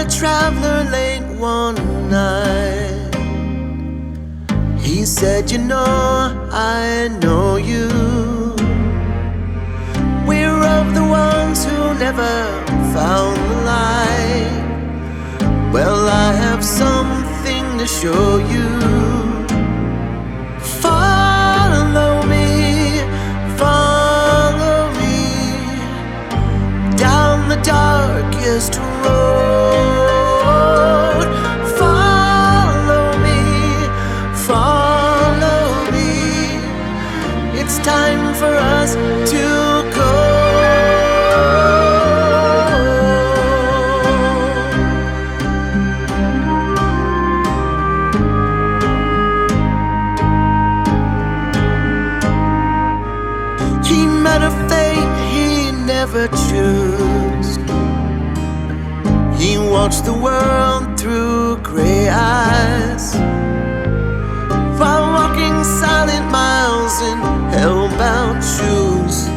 traveler late one night. He said, you know, I know you. We're of the ones who never found the light. Well, I have something to show you. Follow me, follow me down the darkest road. Follow me, follow me. It's time for us to go. He met a fate he never chose. He watched the world through gray eyes, while walking silent miles in hell-bound shoes,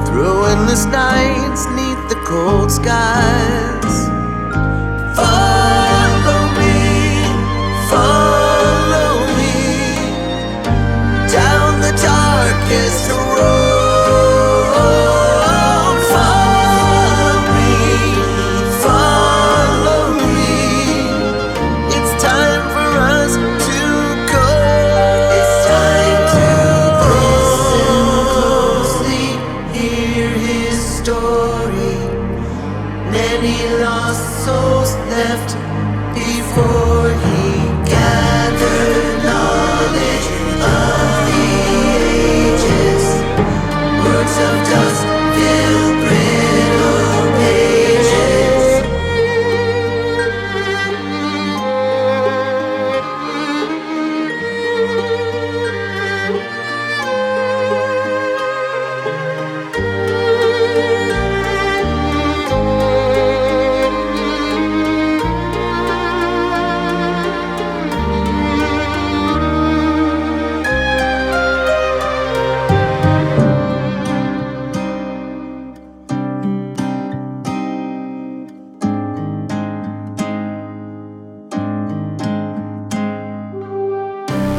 through endless nights neath the cold skies. Follow me, follow me down the darkest road. Follow me, follow me. It's time for us to go. It's time to listen closely, hear his story. Many lost souls left before he gathered knowledge of the ages. Words of dust fill brittle pages.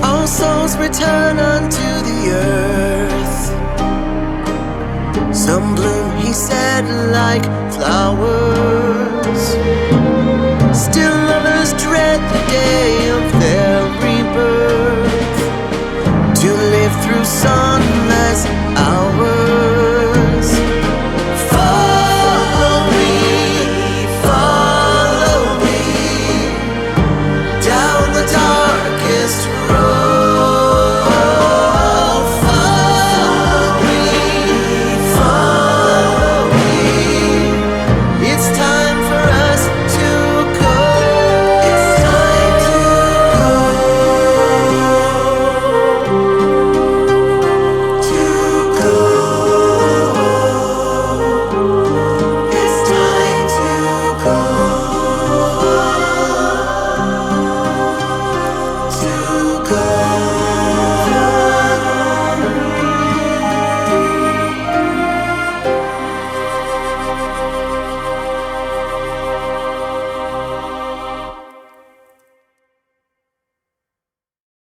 All souls return unto the earth. Some bloom, he said, like flowers.